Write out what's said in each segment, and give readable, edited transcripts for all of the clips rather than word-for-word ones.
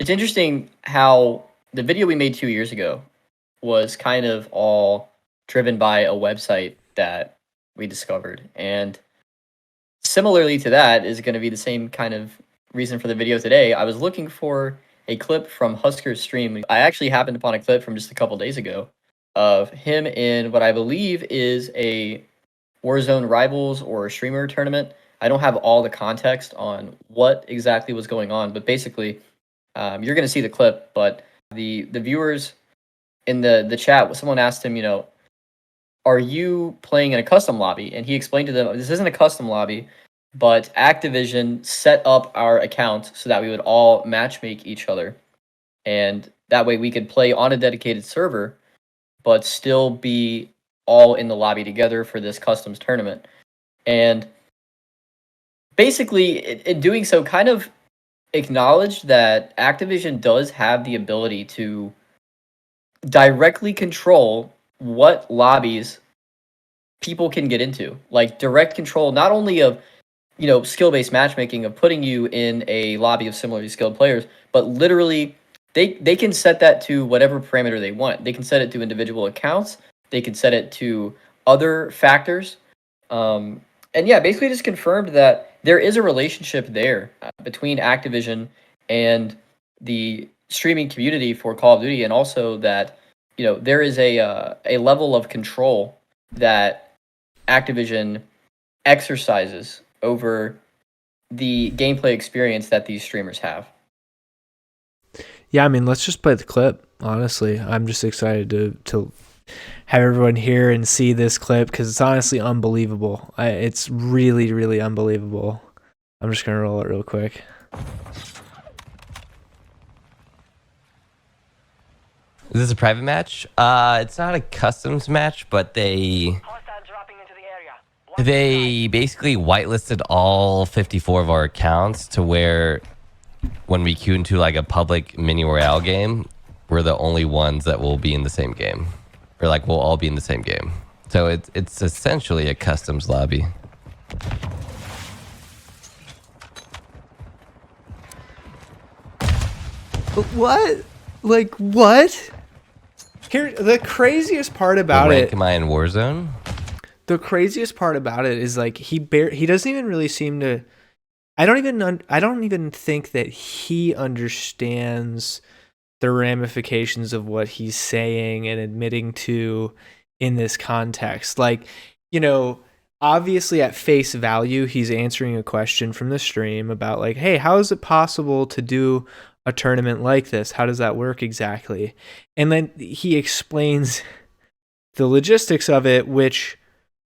It's interesting how the video we made 2 years ago was kind of all driven by a website that we discovered, and similarly to that is gonna be the same kind of reason for the video today. I was looking for a clip from Huskers' stream. I actually happened upon a clip from just a couple days ago of him in what I believe is a Warzone Rivals or a streamer tournament. I don't have all the context on what exactly was going on, but basically, you're gonna see the clip, but the viewers in the chat, someone asked him, "Are you playing in a custom lobby?" And he explained to them, "This isn't a custom lobby, but Activision set up our account so that we would all matchmake each other, and that way we could play on a dedicated server, but still be all in the lobby together for this customs tournament." And basically, in doing so, kind of acknowledged that Activision does have the ability to directly control what lobbies people can get into. Like direct control, not only of skill-based matchmaking of putting you in a lobby of similarly skilled players, but literally they can set that to whatever parameter they want. They can set it to individual accounts. They can set it to other factors. And yeah, basically just confirmed that there is a relationship there between Activision and the streaming community for Call of Duty, and also that there is a level of control that Activision exercises over the gameplay experience that these streamers have. Yeah, I mean, let's just play the clip. Honestly, I'm just excited to have everyone hear and see this clip because it's honestly unbelievable. It's really, really unbelievable. I'm just gonna roll it real quick. Is this a private match? It's not a customs match, but they basically whitelisted all 54 of our accounts to where when we queue into like a public mini royale game, we're the only ones that will be in the same game, or like we'll all be in the same game. So it's essentially a customs lobby. What? Like what? Here, the craziest part about what rank it. Am I in Warzone? The craziest part about it is like he doesn't even really seem to. I don't even think that he understands the ramifications of what he's saying and admitting to in this context. Like, obviously at face value, he's answering a question from the stream about like, hey, how is it possible to do a tournament like this? How does that work exactly? And then he explains the logistics of it, which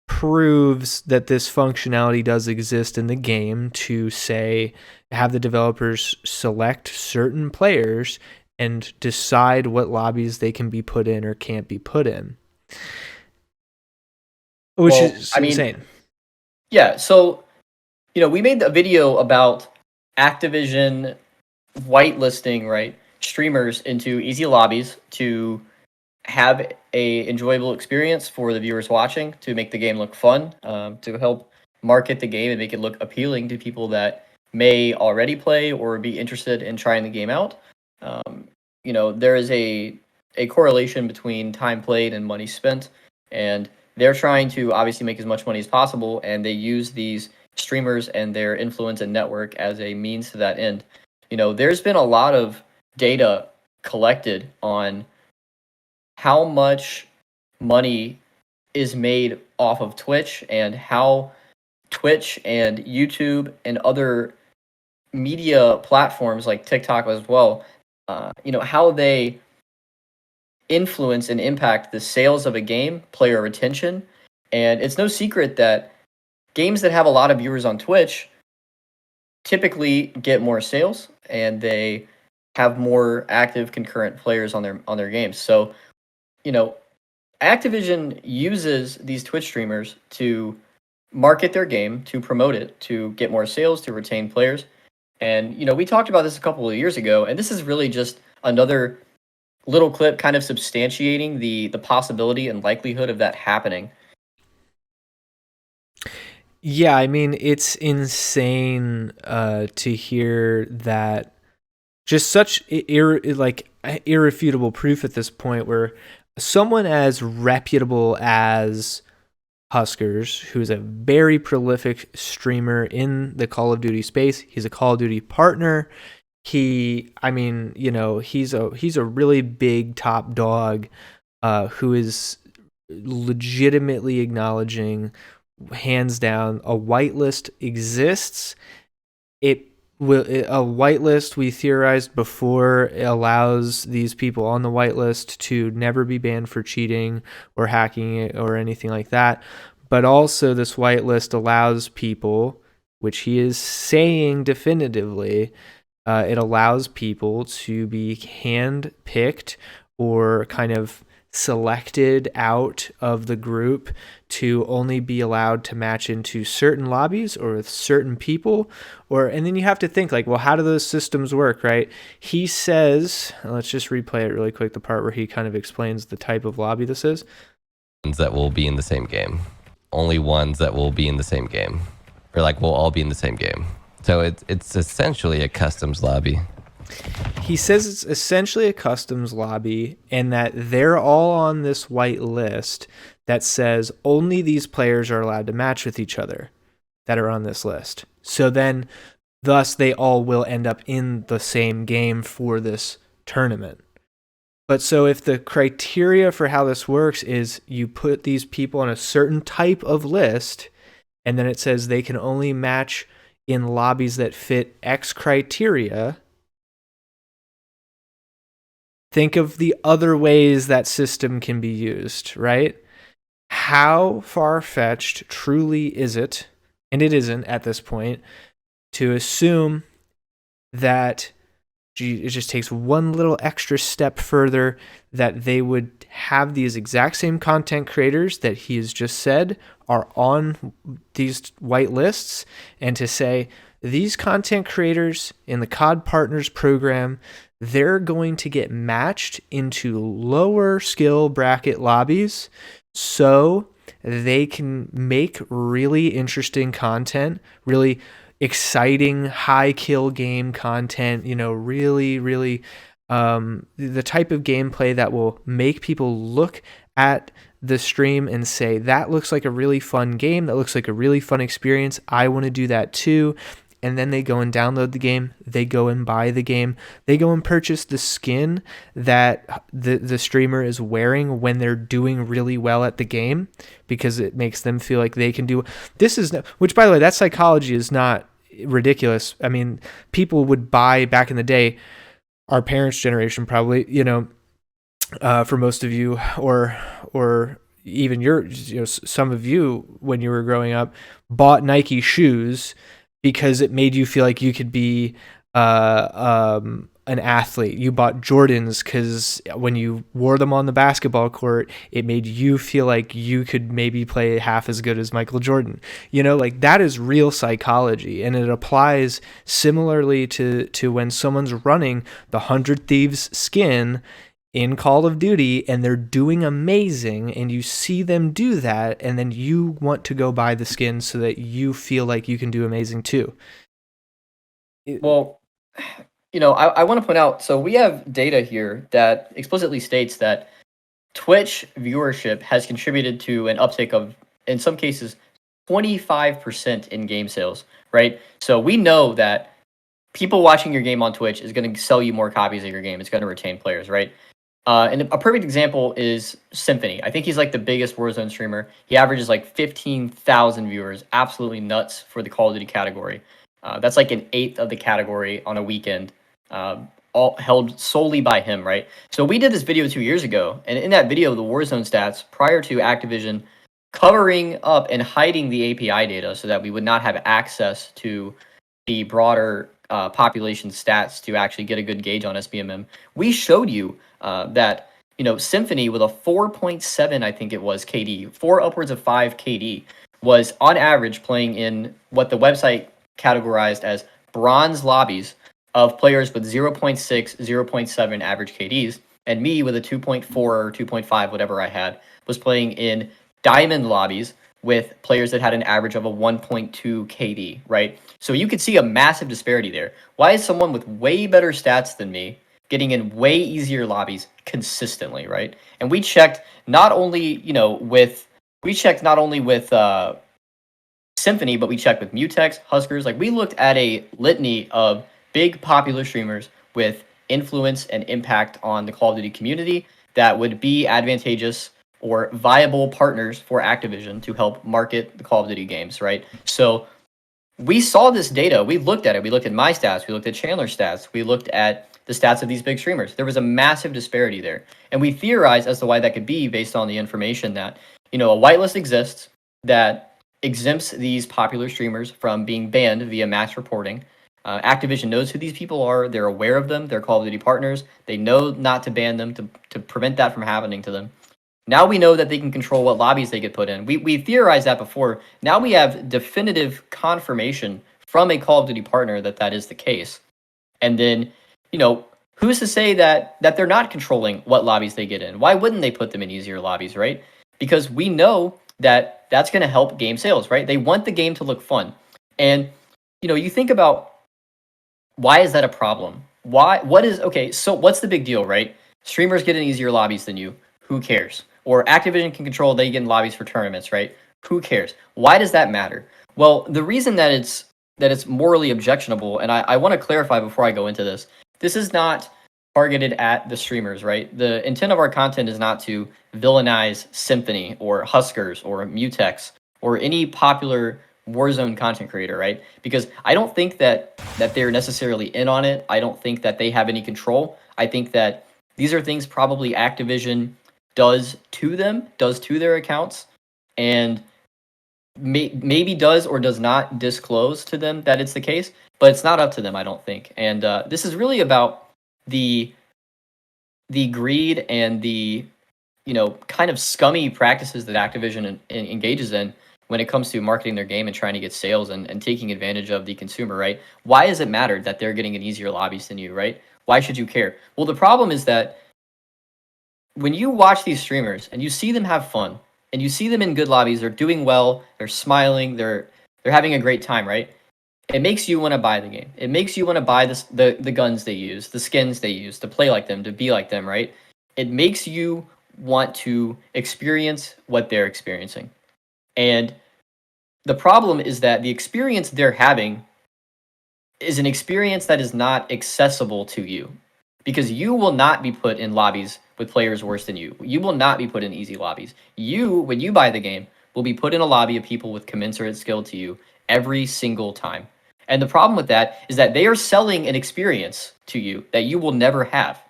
proves that this functionality does exist in the game to say have the developers select certain players and decide what lobbies they can be put in or can't be put in, which is insane. Yeah, so we made a video about Activision whitelisting, right, streamers into easy lobbies to have a enjoyable experience for the viewers watching, to make the game look fun, to help market the game and make it look appealing to people that may already play or be interested in trying the game out. There is a correlation between time played and money spent, and they're trying to obviously make as much money as possible, and they use these streamers and their influence and network as a means to that end. There's been a lot of data collected on how much money is made off of Twitch, and how Twitch and YouTube and other media platforms like TikTok as well, how they influence and impact the sales of a game, player retention. And it's no secret that games that have a lot of viewers on Twitch typically get more sales, and they have more active concurrent players on their games. So, Activision uses these Twitch streamers to market their game, to promote it, to get more sales, to retain players. And we talked about this a couple of years ago, and this is really just another little clip kind of substantiating the possibility and likelihood of that happening. Yeah, I mean, it's insane to hear that just such irrefutable proof at this point, where someone as reputable as Huskers, who's a very prolific streamer in the Call of Duty space, he's a Call of Duty partner. He's a really big top dog, who is legitimately acknowledging, hands down, a whitelist exists. A whitelist, we theorized before, allows these people on the whitelist to never be banned for cheating or hacking it or anything like that. But also, this whitelist allows people, which he is saying definitively, it allows people to be hand-picked or kind of selected out of the group to only be allowed to match into certain lobbies or with certain people. And then you have to think, like, well, how do those systems work, right? He says, let's just replay it really quick, the part where he kind of explains the type of lobby this is. That will be in the same game. Only ones that will be in the same game. Or like we'll all be in the same game. So it's essentially a customs lobby. He says it's essentially a customs lobby, and that they're all on this white list that says only these players are allowed to match with each other that are on this list. So then, thus, they all will end up in the same game for this tournament. But so if the criteria for how this works is you put these people on a certain type of list, and then it says they can only match in lobbies that fit X criteria, think of the other ways that system can be used, right? How far-fetched truly is it, and it isn't at this point, to assume that it just takes one little extra step further, that they would have these exact same content creators that he has just said are on these white lists, and to say these content creators in the COD Partners program, they're going to get matched into lower skill bracket lobbies so they can make really interesting content, really exciting high kill game content, really the type of gameplay that will make people look at the stream and say, that looks like a really fun game, that looks like a really fun experience, I want to do that too. And then they go and download the game, they go and buy the game, they go and purchase the skin that the streamer is wearing when they're doing really well at the game, because it makes them feel like they can do this. Which, by the way, that psychology is not ridiculous. I mean, people would buy, back in the day, our parents' generation probably, for most of you, or even some of you when you were growing up, bought Nike shoes because it made you feel like you could be an athlete. You bought Jordans because when you wore them on the basketball court, it made you feel like you could maybe play half as good as Michael Jordan. Like, that is real psychology, and it applies similarly to when someone's running the 100 Thieves skin in Call of Duty and they're doing amazing, and you see them do that, and then you want to go buy the skin so that you feel like you can do amazing too. Well, I want to point out, so we have data here that explicitly states that Twitch viewership has contributed to an uptick of, in some cases, 25% in game sales, right? So we know that people watching your game on Twitch is going to sell you more copies of your game. It's going to retain players, right? And a perfect example is Symfuhny. I think he's like the biggest Warzone streamer. He averages like 15,000 viewers. Absolutely nuts for the Call of Duty category. That's like an eighth of the category on a weekend, all held solely by him, right? So we did this video 2 years ago, and in that video, the Warzone stats prior to Activision covering up and hiding the API data so that we would not have access to the broader population stats to actually get a good gauge on SBMM. We showed you that Symfuhny with a 4.7, I think it was, KD, 4 upwards of 5 KD, was on average playing in what the website categorized as bronze lobbies of players with 0.6, 0.7 average KDs, and me with a 2.4 or 2.5, whatever I had, was playing in diamond lobbies with players that had an average of a 1.2 KD, right? So you could see a massive disparity there. Why is someone with way better stats than me getting in way easier lobbies consistently, right? And we checked not only, with Symfuhny, but we checked with Mutex, Huskers. Like, we looked at a litany of big popular streamers with influence and impact on the Call of Duty community that would be advantageous or viable partners for Activision to help market the Call of Duty games, right? So we saw this data. We looked at it. We looked at my stats. We looked at Chandler's stats. We looked at the stats of these big streamers. There was a massive disparity there. And we theorized as to why that could be based on the information that, a whitelist exists that exempts these popular streamers from being banned via mass reporting. Activision knows who these people are. They're aware of them. They're Call of Duty partners. They know not to ban them to prevent that from happening to them. Now we know that they can control what lobbies they get put in. We theorized that before. Now we have definitive confirmation from a Call of Duty partner that that is the case. And then, who's to say that they're not controlling what lobbies they get in? Why wouldn't they put them in easier lobbies, right? Because we know that that's going to help game sales, right? They want the game to look fun. And, you think about, why is that a problem? So what's the big deal, right? Streamers get in easier lobbies than you. Who cares? Or Activision can control, they get in lobbies for tournaments, right? Who cares? Why does that matter? Well, the reason that it's morally objectionable, and I want to clarify before I go into this, this is not targeted at the streamers, right? The intent of our content is not to villainize Symfuhny or Huskers or Mutex or any popular Warzone content creator, right? Because I don't think that they're necessarily in on it. I don't think that they have any control. I think that these are things probably Activision does to their accounts, and maybe does or does not disclose to them that it's the case, but it's not up to them, I don't think. And this is really about the greed and the kind of scummy practices that Activision engages in when it comes to marketing their game and trying to get sales and taking advantage of the consumer, right? Why does it matter that they're getting in easier lobbies than you, right? Why should you care? Well, the problem is that when you watch these streamers and you see them have fun and you see them in good lobbies, they're doing well, they're smiling, they're having a great time, right? It makes you want to buy the game. It makes you want to buy the guns they use, the skins they use, to play like them, to be like them, right? It makes you want to experience what they're experiencing. And the problem is that the experience they're having is an experience that is not accessible to you, because you will not be put in lobbies with players worse than you. You will not be put in easy lobbies. You, when you buy the game, will be put in a lobby of people with commensurate skill to you every single time. And the problem with that is that they are selling an experience to you that you will never have,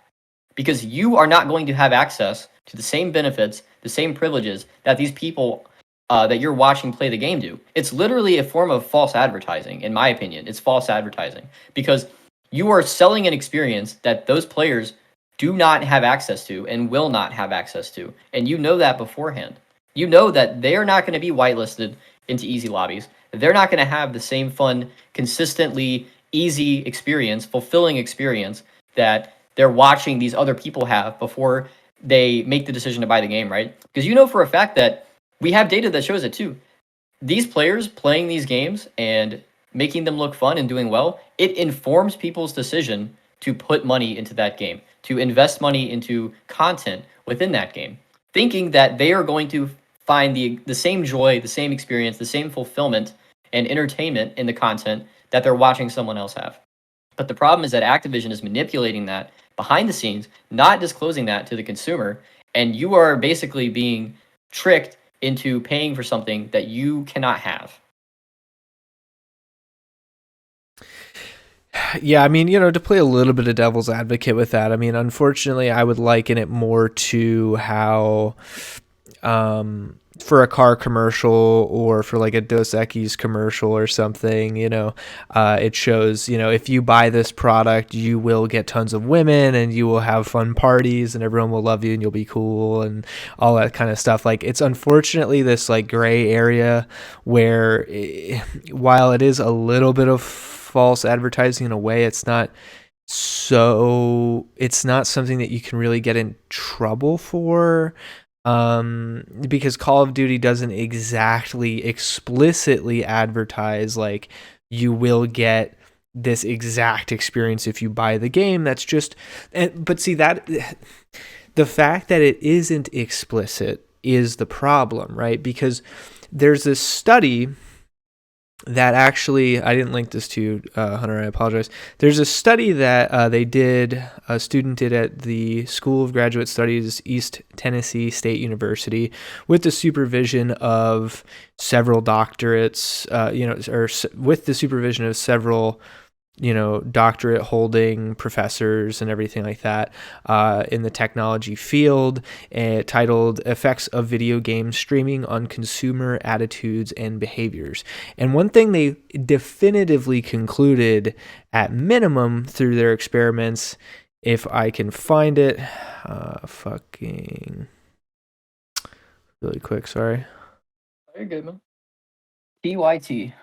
because you are not going to have access to the same benefits, the same privileges that these people that you're watching play the game do. It's literally a form of false advertising, in my opinion. It's false advertising, because you are selling an experience that those players do not have access to and will not have access to. And you know that beforehand. You know that they are not going to be whitelisted into easy lobbies. They're not going to have the same fun, consistently easy experience, fulfilling experience that they're watching these other people have before they make the decision to buy the game, right? Because you know for a fact that we have data that shows it too. These players playing these games and making them look fun and doing well, it informs people's decision to put money into that game, to invest money into content within that game, thinking that they are going to find the same joy, the same experience, the same fulfillment and entertainment in the content that they're watching someone else have. But the problem is that Activision is manipulating that behind the scenes, not disclosing that to the consumer, and you are basically being tricked into paying for something that you cannot have. Yeah, I mean, to play a little bit of devil's advocate with that, I mean, unfortunately, I would liken it more to how for a car commercial or for like a Dos Equis commercial or something, it shows, if you buy this product, you will get tons of women and you will have fun parties and everyone will love you and you'll be cool and all that kind of stuff. Like, it's unfortunately this like gray area where while it is a little bit of false advertising in a way, it's not something that you can really get in trouble for. Because Call of Duty doesn't exactly explicitly advertise like you will get this exact experience if you buy the game. That's just, but see that the fact that it isn't explicit is the problem, right? Because there's this study that actually, I didn't link this to you, Hunter, I apologize. There's a study that a student did at the School of Graduate Studies, East Tennessee State University, with the supervision of several doctorates, with the supervision of several doctorate holding professors and everything like that in the technology field, titled Effects of Video Game Streaming on Consumer Attitudes and Behaviors. And one thing they definitively concluded, at minimum, through their experiments, if I can find it, really quick, sorry. Very good, man. TYT.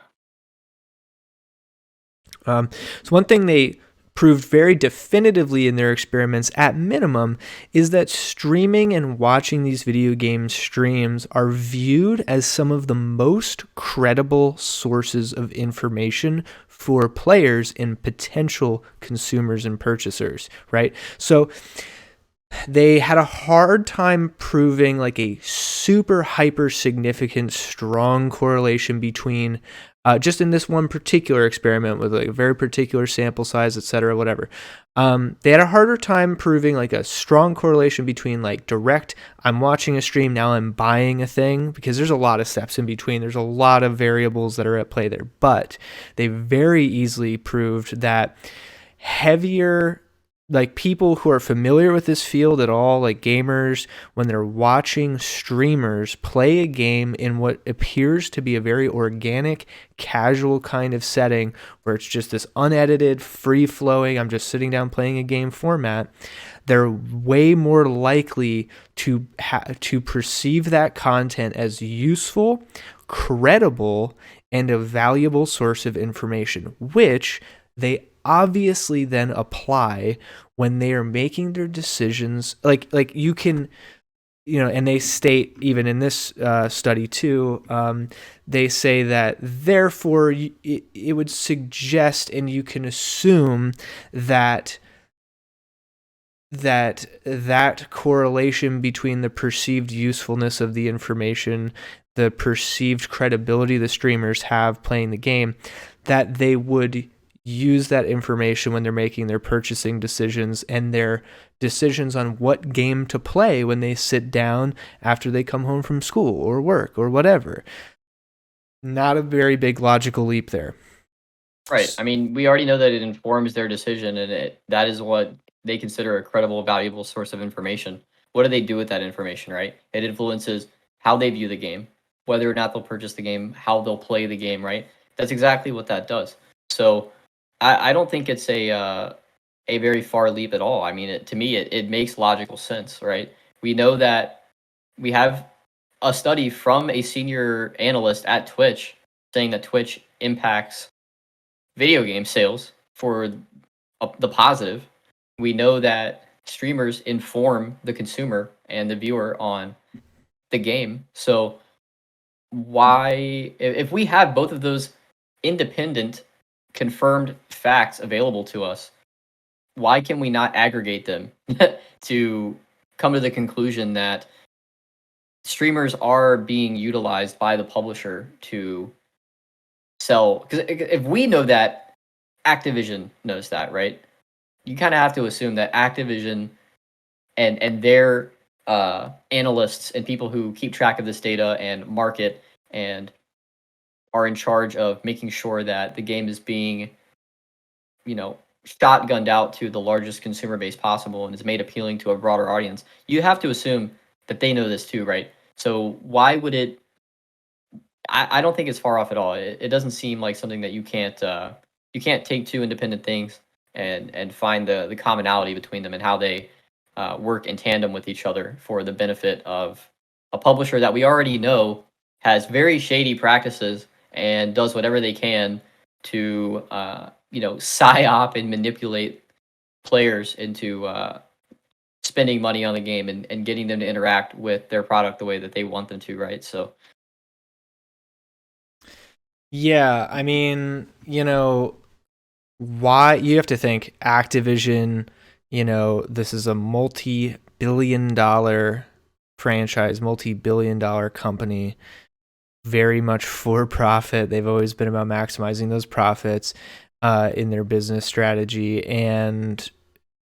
So one thing they proved very definitively in their experiments, at minimum, is that streaming and watching these video game streams are viewed as some of the most credible sources of information for players and potential consumers and purchasers, right? So they had a hard time proving like a super hyper significant strong correlation between just in this one particular experiment with like a very particular sample size, etc., whatever. They had a harder time proving like a strong correlation between like direct, I'm watching a stream, now I'm buying a thing, because there's a lot of steps in between. There's a lot of variables that are at play there. But they very easily proved that heavier, like people who are familiar with this field at all, like gamers, when they're watching streamers play a game in what appears to be a very organic, casual kind of setting where it's just this unedited, free-flowing, I'm just sitting down playing a game format, they're way more likely to perceive that content as useful, credible, and a valuable source of information, which they obviously then apply when they are making their decisions. Like you can, and they state even in this study too, they say that therefore it would suggest, and you can assume that correlation between the perceived usefulness of the information, the perceived credibility the streamers have playing the game, that they would use that information when they're making their purchasing decisions and their decisions on what game to play when they sit down after they come home from school or work or whatever. Not a very big logical leap there. Right. I mean, we already know that it informs their decision, and that is what they consider a credible, valuable source of information. What do they do with that information, right? It influences how they view the game, whether or not they'll purchase the game, how they'll play the game, right? That's exactly what that does. So I don't think it's a very far leap at all. I mean, to me, it makes logical sense, right? We know that we have a study from a senior analyst at Twitch saying that Twitch impacts video game sales for the positive. We know that streamers inform the consumer and the viewer on the game. So why, if we have both of those independent confirmed facts available to us, why can we not aggregate them to come to the conclusion that streamers are being utilized by the publisher to sell? Because if we know that, Activision knows that, right? You kind of have to assume that Activision and their analysts and people who keep track of this data and market and are in charge of making sure that the game is being, shotgunned out to the largest consumer base possible and is made appealing to a broader audience. You have to assume that they know this too, right? So why would it? I don't think it's far off at all. It doesn't seem like something that you can't take two independent things and find the commonality between them and how they work in tandem with each other for the benefit of a publisher that we already know has very shady practices and does whatever they can to psyop and manipulate players into spending money on the game and getting them to interact with their product the way that they want them to, right? So Yeah, I mean, why you have to think Activision, this is a multi-billion-dollar franchise, multi-billion-dollar company, very much for profit. They've always been about maximizing those profits in their business strategy. And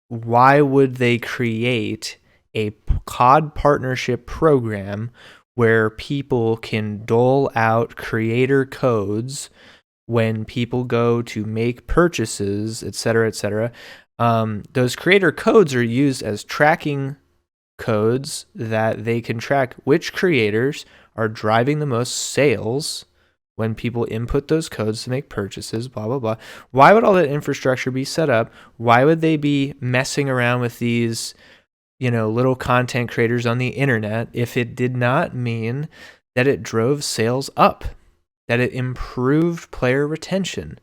why would they create a COD partnership program where people can dole out creator codes when people go to make purchases, et cetera, et cetera? Those creator codes are used as tracking codes that they can track which creators are driving the most sales when people input those codes to make purchases, blah, blah, blah. Why would all that infrastructure be set up? Why would they be messing around with these, little content creators on the internet if it did not mean that it drove sales up, that it improved player retention,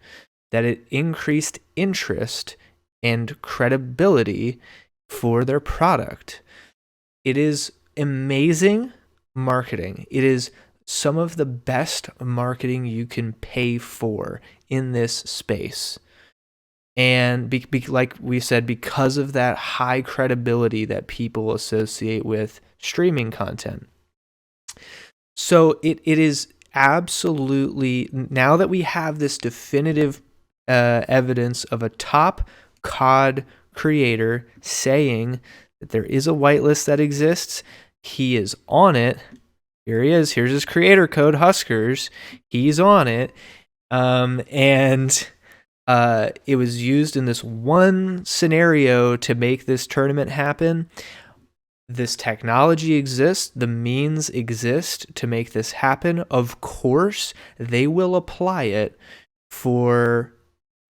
that it increased interest and credibility for their product? It is amazing marketing. It is some of the best marketing you can pay for in this space. And like we said, because of that high credibility that people associate with streaming content. So it is absolutely, now that we have this definitive evidence of a top COD creator saying that there is a whitelist that exists, he is on it. Here he is. Here's his creator code, Huskers. He's on it. And it was used in this one scenario to make this tournament happen. This technology exists. The means exist to make this happen. Of course, they will apply it for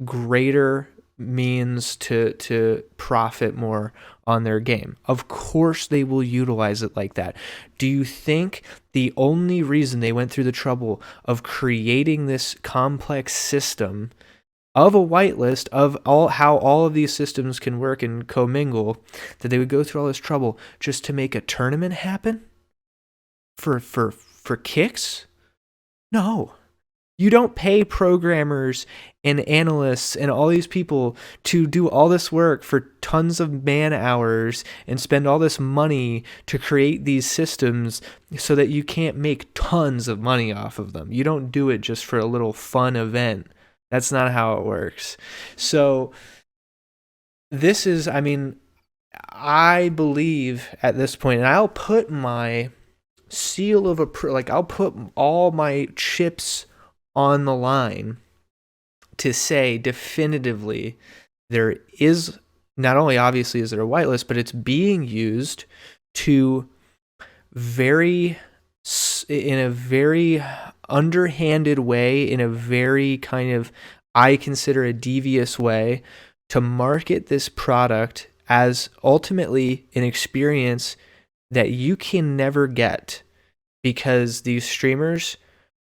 greater means to profit more on their game. Of course they will utilize it like that. Do you think the only reason they went through the trouble of creating this complex system of a whitelist, of how all of these systems can work and commingle, that they would go through all this trouble just to make a tournament happen for kicks? No. You don't pay programmers and analysts and all these people to do all this work for tons of man hours and spend all this money to create these systems so that you can't make tons of money off of them. You don't do it just for a little fun event. That's not how it works. So this is, I believe at this point, and I'll put my seal of I'll put all my chips on the line to say definitively there is, not only obviously is there a whitelist, but it's being used to in a very underhanded way, in a very kind of, I consider a devious way, to market this product as ultimately an experience that you can never get, because these streamers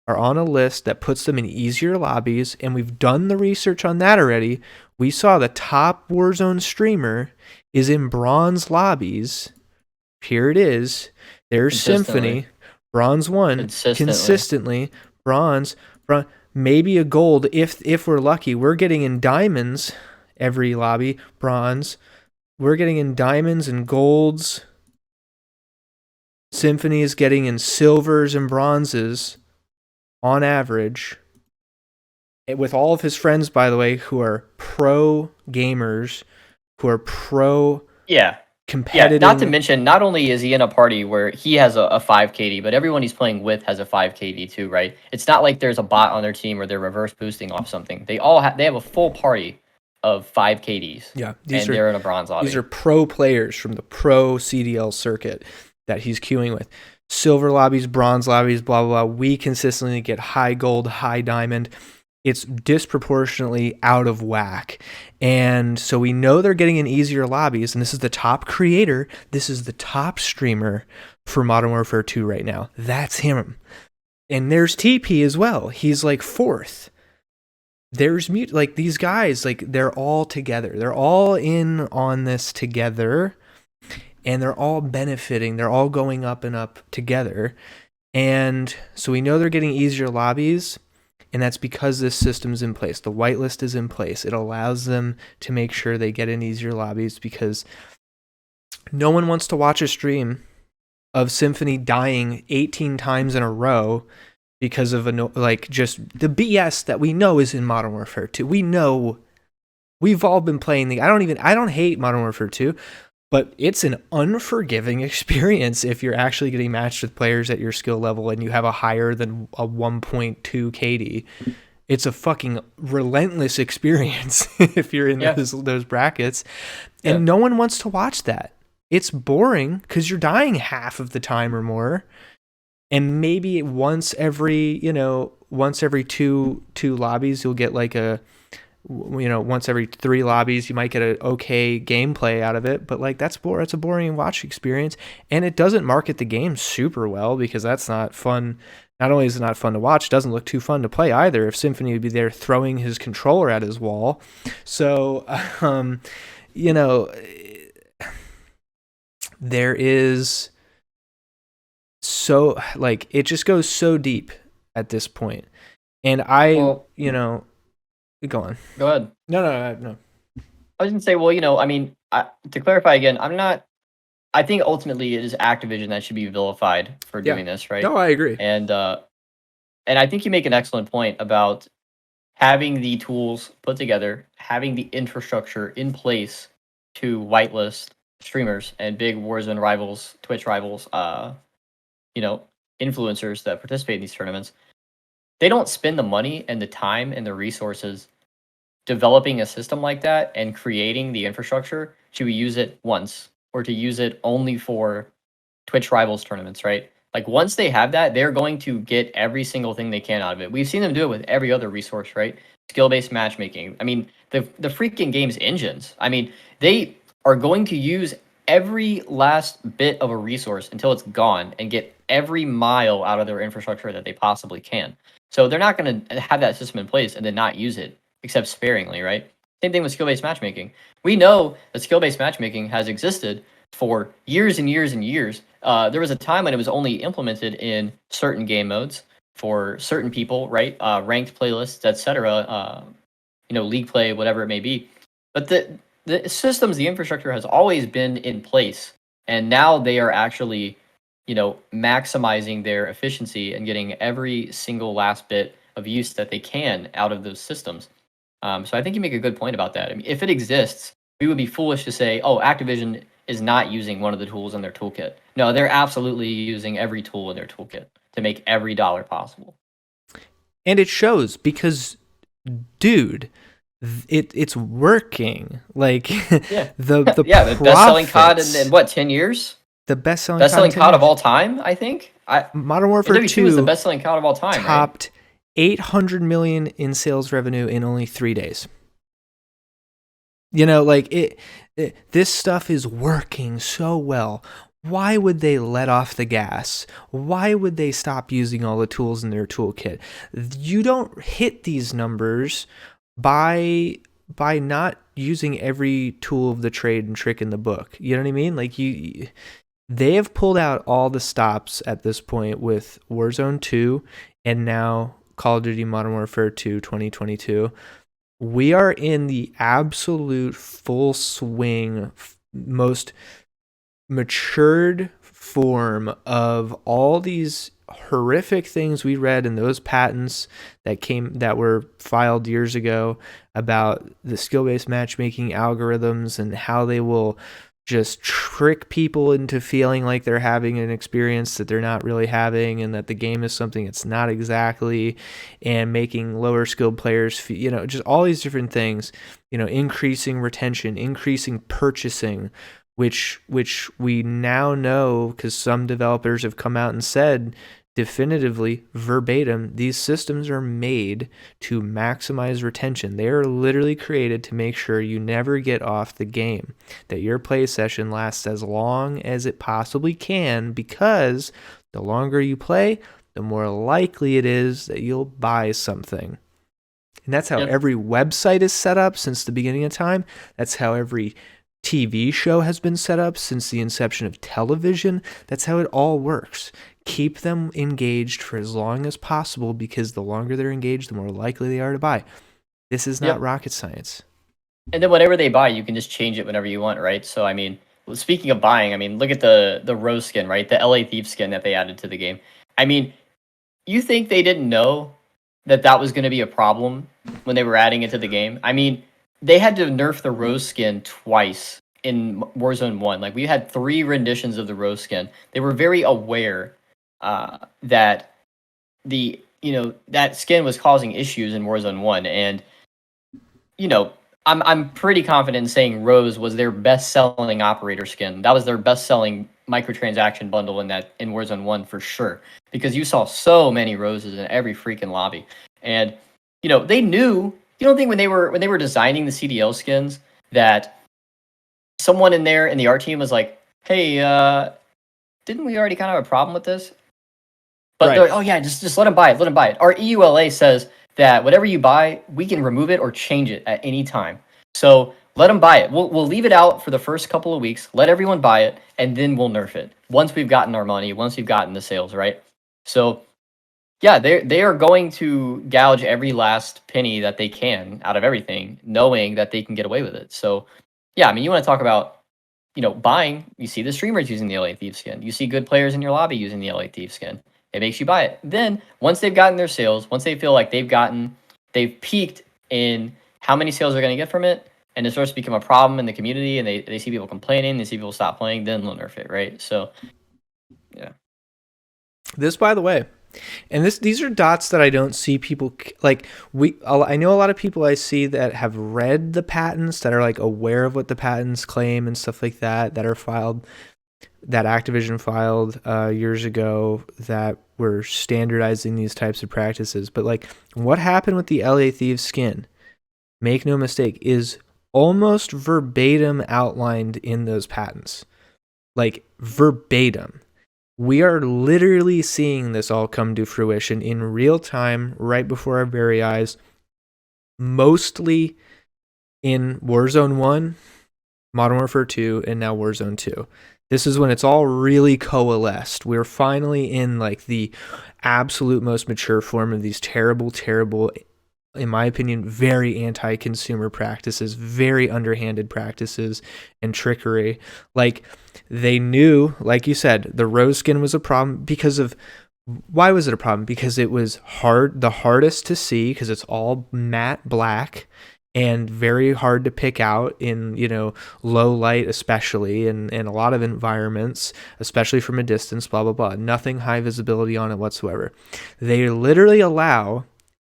are on a list that puts them in easier lobbies, and we've done the research on that already. We saw the top Warzone streamer is in bronze lobbies. Here it is. There's Symfuhny, bronze 1, consistently, bronze, maybe a gold if we're lucky. We're getting in diamonds every lobby, bronze. We're getting in diamonds and golds. Symfuhny is getting in silvers and bronzes on average, with all of his friends, by the way, who are pro gamers, who are pro competitive. Yeah, not to mention, not only is he in a party where he has a 5 KD, but everyone he's playing with has a 5 KD too, right? It's not like there's a bot on their team where they're reverse boosting off something. They all they have a full party of 5 KDs. Yeah, they're in a bronze lobby. These are pro players from the pro CDL circuit that he's queuing with. Silver lobbies, bronze lobbies, blah, blah, blah. We consistently get high gold, high diamond. It's disproportionately out of whack. And so we know they're getting in easier lobbies, and this is the top creator. This is the top streamer for Modern Warfare 2 right now. That's him. And there's TP as well. He's like 4th. There's these guys, they're all together. They're all in on this together. and they're all benefiting. They're all going up and up together. And so we know they're getting easier lobbies, and that's because this system's in place. The whitelist is in place. It allows them to make sure they get in easier lobbies because no one wants to watch a stream of Symfuhny dying 18 times in a row because of just the BS that we know is in Modern Warfare 2. We know, we've all been playing I don't hate Modern Warfare 2, but it's an unforgiving experience if you're actually getting matched with players at your skill level and you have a higher than a 1.2 KD. It's a fucking relentless experience if you're in those brackets. And no one wants to watch that. It's boring because you're dying half of the time or more. And maybe once every two lobbies, you'll get like once every 3 lobbies, you might get an okay gameplay out of it. But like, that's a boring watch experience. And it doesn't market the game super well because that's not fun. Not only is it not fun to watch, it doesn't look too fun to play either if Symfuhny would be there throwing his controller at his wall. So, there is it just goes so deep at this point. And go on. Go ahead. No. I was going to say, to clarify again, I think ultimately it is Activision that should be vilified for doing this, right? No, I agree. And I think you make an excellent point about having the tools put together, having the infrastructure in place to whitelist streamers and big Warzone rivals, Twitch rivals, influencers that participate in these tournaments. They don't spend the money and the time and the resources developing a system like that and creating the infrastructure to use it once or to use it only for Twitch rivals tournaments, right? Like once they have that, they're going to get every single thing they can out of it. We've seen them do it with every other resource, right? Skill-based matchmaking. The freaking game's engines. They are going to use every last bit of a resource until it's gone and get every mile out of their infrastructure that they possibly can. So they're not going to have that system in place and then not use it, except sparingly, right? Same thing with skill-based matchmaking. We know that skill-based matchmaking has existed for years and years and years. There was a time when it was only implemented in certain game modes for certain people, right? Ranked playlists, etc. League play, whatever it may be. But the systems, the infrastructure has always been in place, and now they are actually, maximizing their efficiency and getting every single last bit of use that they can out of those systems. So I think you make a good point about that. If it exists, we would be foolish to say, oh, Activision is not using one of the tools in their toolkit. No, they're absolutely using every tool in their toolkit to make every dollar possible. And it shows because, dude, it's working. Like the best-selling COD in what, 10 years? The best-selling COD of all time, I think. Modern Warfare 2 was the best-selling COD of all time, topped 800 million in sales revenue in only 3 days. This stuff is working so well. Why would they let off the gas? Why would they stop using all the tools in their toolkit? You don't hit these numbers by not using every tool of the trade and trick in the book. You know what I mean? They have pulled out all the stops at this point with Warzone 2 and now Call of Duty Modern Warfare 2 2022. We are in the absolute full swing, most matured form of all these horrific things we read in those patents that were filed years ago about the skill-based matchmaking algorithms and how they will just trick people into feeling like they're having an experience that they're not really having, and that the game is something it's not exactly, and making lower skilled players just all these different things, increasing retention, increasing purchasing, which we now know because some developers have come out and said definitively, verbatim, these systems are made to maximize retention. They are literally created to make sure you never get off the game, that your play session lasts as long as it possibly can, because the longer you play, the more likely it is that you'll buy something. And that's how every website is set up since the beginning of time. That's how every TV show has been set up, since the inception of television. That's how it all works. Keep them engaged for as long as possible, because the longer they're engaged, the more likely they are to buy. This is not rocket science. And then whatever they buy, you can just change it whenever you want, right? So, I mean, speaking of buying, I mean, look at the Rose skin, right? The LA Thief skin that they added to the game. I mean, you think they didn't know that that was going to be a problem when they were adding it to the game? I mean, they had to nerf the Rose skin twice in Warzone 1. Like, we had 3 renditions of the Rose skin. They were very aware that that skin was causing issues in Warzone 1. And, I'm pretty confident in saying Rose was their best-selling operator skin. That was their best-selling microtransaction bundle in Warzone 1 for sure, because you saw so many roses in every freaking lobby. And they knew. You don't think when they were designing the CDL skins that someone in the art team was like, "Hey, didn't we already kind of have a problem with this?" But they're like, "Oh yeah, just let them buy it. Let them buy it." Our EULA says that whatever you buy, we can remove it or change it at any time. So let them buy it. We'll leave it out for the first couple of weeks. Let everyone buy it, and then we'll nerf it once we've gotten our money, once we've gotten the sales, right? So yeah, they are going to gouge every last penny that they can out of everything, knowing that they can get away with it. So yeah, I mean, you want to talk about buying? You see the streamers using the LA Thief skin. You see good players in your lobby using the LA Thief skin. It makes you buy it. Then once they've gotten their sales, once they feel like they've peaked in how many sales they're going to get from it, and it starts to become a problem in the community, and they see people complaining, they see people stop playing, then they'll nerf it, right? So yeah. This, by the way, and these are dots that I don't see people like. I know a lot of people I see that have read the patents, that are like aware of what the patents claim and stuff like that, that are filed, that Activision filed years ago, that were standardizing these types of practices. But like, what happened with the LA Thieves skin, make no mistake, is almost verbatim outlined in those patents. Like verbatim. We are literally seeing this all come to fruition in real time, right before our very eyes, mostly in Warzone 1, Modern Warfare 2, and now Warzone 2. This is when it's all really coalesced. We're finally in like the absolute most mature form of these terrible, in my opinion, very anti-consumer practices, very underhanded practices and trickery. Like, they knew, like you said, the Rose skin was a problem because of... Why was it a problem? Because it was the hardest to see, because it's all matte black and very hard to pick out in, low light especially, and a lot of environments, especially from a distance, blah, blah, blah. Nothing high visibility on it whatsoever. They literally allow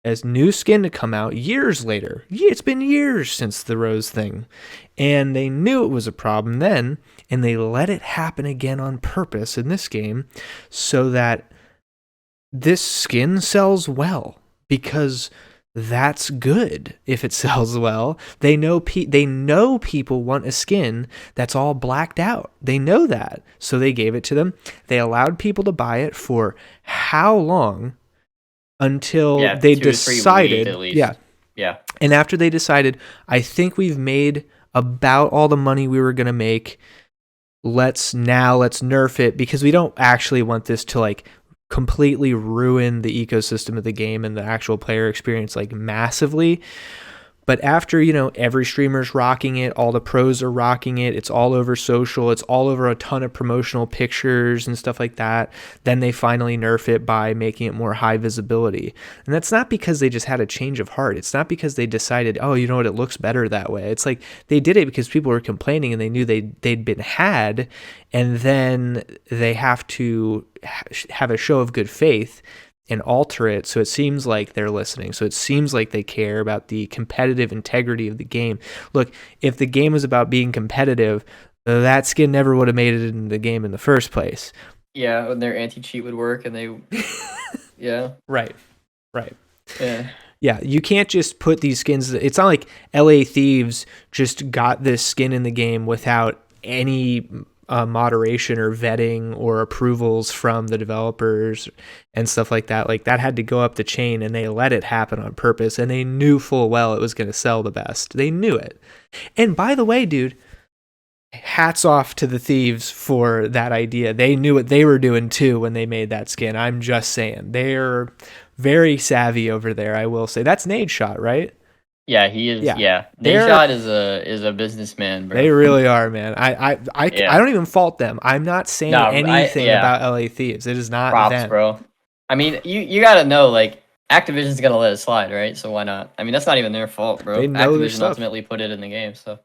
as new skin to come out years later. It's been years since the Rose thing. And they knew it was a problem then, and they let it happen again on purpose in this game so that this skin sells well, because that's good if it sells well. They know people want a skin that's all blacked out. They know that. So they gave it to them. They allowed people to buy it for how long? Until they decided, yeah. And after they decided, I think we've made about all the money we were going to make. Let's nerf it, because we don't actually want this to like completely ruin the ecosystem of the game and the actual player experience like massively. But after, every streamer's rocking it, all the pros are rocking it, it's all over social, it's all over a ton of promotional pictures and stuff like that, then they finally nerf it by making it more high visibility. And that's not because they just had a change of heart. It's not because they decided, oh, you know what, it looks better that way. It's like they did it because people were complaining and they knew they'd been had, and then they have to have a show of good faith and alter it so it seems like they're listening, so it seems like they care about the competitive integrity of the game. Look, if the game was about being competitive, that skin never would have made it in the game in the first place. Yeah, when their anti-cheat would work and they... yeah. Right. Yeah, you can't just put these skins... It's not like LA Thieves just got this skin in the game without any... moderation or vetting or approvals from the developers and stuff like that. Like, that had to go up the chain, and they let it happen on purpose, and they knew full well it was going to sell the best. They knew it. And by the way, dude, hats off to the thieves for that idea. They knew what they were doing too when they made that skin. I'm just saying. They're very savvy over there, I will say. That's Nade Shot, right? Yeah, he is. Yeah. Yeah, Nadeshot is a businessman, bro. They really are, man. I Yeah. don't even fault them. I'm not saying No, anything yeah. about LA Thieves. It is not Props, them. bro. I mean, you gotta know, like, Activision's gonna let it slide, right? So why not? I mean, that's not even their fault, bro. They know their Activision stuff. ultimately put it in the game, so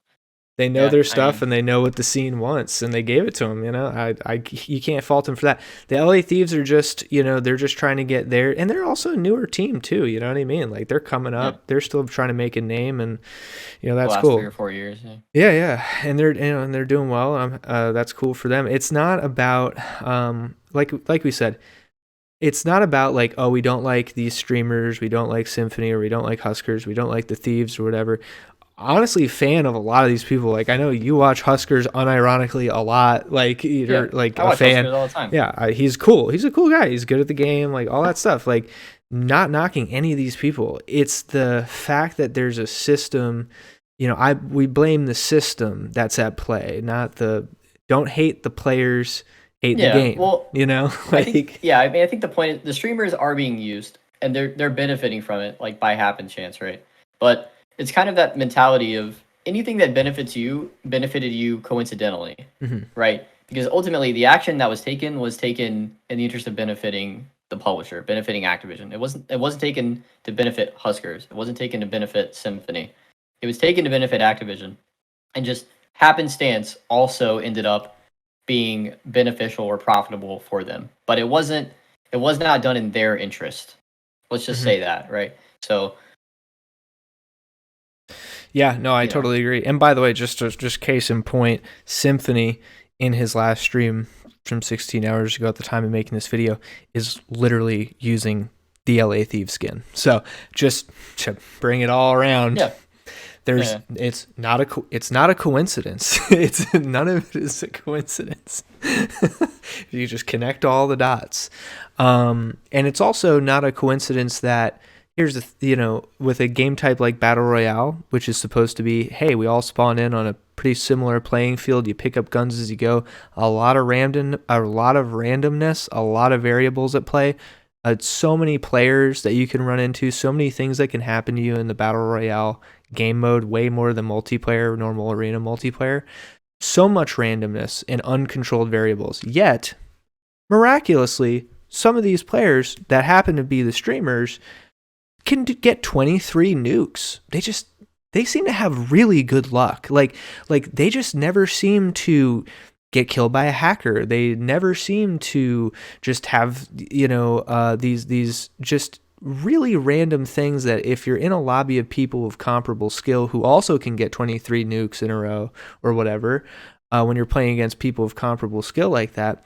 They know yeah, their I stuff mean, and they know what the scene wants, and they gave it to them. You know, you can't fault them for that. The LA Thieves are just, they're just trying to get there, and they're also a newer team too. You know what I mean? Like they're coming up, yeah, they're still trying to make a name, and the that's last cool. 3 or 4 years. Yeah. Yeah, and they're doing well. That's cool for them. It's not about like we said, it's not about like, oh, we don't like these streamers, we don't like Symfuhny, or we don't like Huskers, we don't like the Thieves or whatever. Honestly, fan of a lot of these people. Like I know you watch Huskers unironically a lot. Like you're like I a watch fan. Huskers all the time. Yeah, he's cool. He's a cool guy. He's good at the game. Like all that stuff. Like not knocking any of these people. It's the fact that there's a system. We blame the system that's at play, not the. Don't hate the players. Hate the game. Well, like I think the point is the streamers are being used and they're benefiting from it, like by happenstance, right? But it's kind of that mentality of anything that benefited you coincidentally, right? Because ultimately the action that was taken in the interest of benefiting the publisher, benefiting Activision. It wasn't taken to benefit Huskers. It wasn't taken to benefit Symfuhny. It was taken to benefit Activision. And just happenstance also ended up being beneficial or profitable for them. But it was not done in their interest. Let's just say that, right? So yeah, no, I totally agree. And by the way, just case in point, Symfuhny in his last stream from 16 hours ago at the time of making this video is literally using the LA Thieves skin. So just to bring it all around, it's not a coincidence. It's none of it is a coincidence. You just connect all the dots, and it's also not a coincidence that here's with a game type like Battle Royale, which is supposed to be, hey, we all spawn in on a pretty similar playing field. You pick up guns as you go. A lot of randomness, a lot of variables at play. So many players that you can run into, so many things that can happen to you in the Battle Royale game mode, way more than multiplayer, normal arena multiplayer. So much randomness and uncontrolled variables. Yet, miraculously, some of these players that happen to be the streamers can get 23 nukes. They seem to have really good luck. Like they just never seem to get killed by a hacker. They never seem to just have these just really random things that if you're in a lobby of people with comparable skill who also can get 23 nukes in a row or whatever, when you're playing against people with comparable skill like that,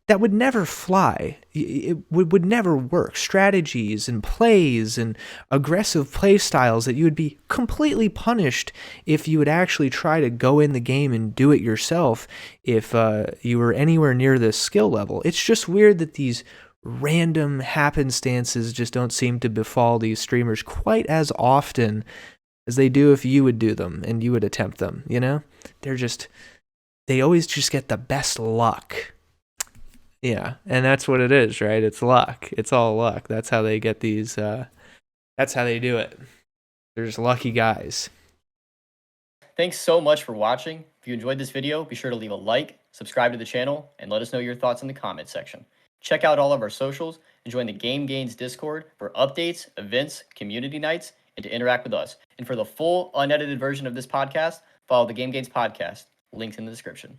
that would never fly. It would never work. Strategies and plays and aggressive play styles that you would be completely punished if you would actually try to go in the game and do it yourself if you were anywhere near this skill level. It's just weird that these random happenstances just don't seem to befall these streamers quite as often as they do if you would do them and you would attempt them, they always just get the best luck. Yeah, and that's what it is, right? It's luck. It's all luck. That's how they get these that's how they do it. They're just lucky guys. Thanks so much for watching. If you enjoyed this video, be sure to leave a like, subscribe to the channel, and let us know your thoughts in the comments section. Check out all of our socials and join the Game Gains Discord for updates, events, community nights, and to interact with us. And for the full unedited version of this podcast, follow the Game Gains podcast, linked in the description.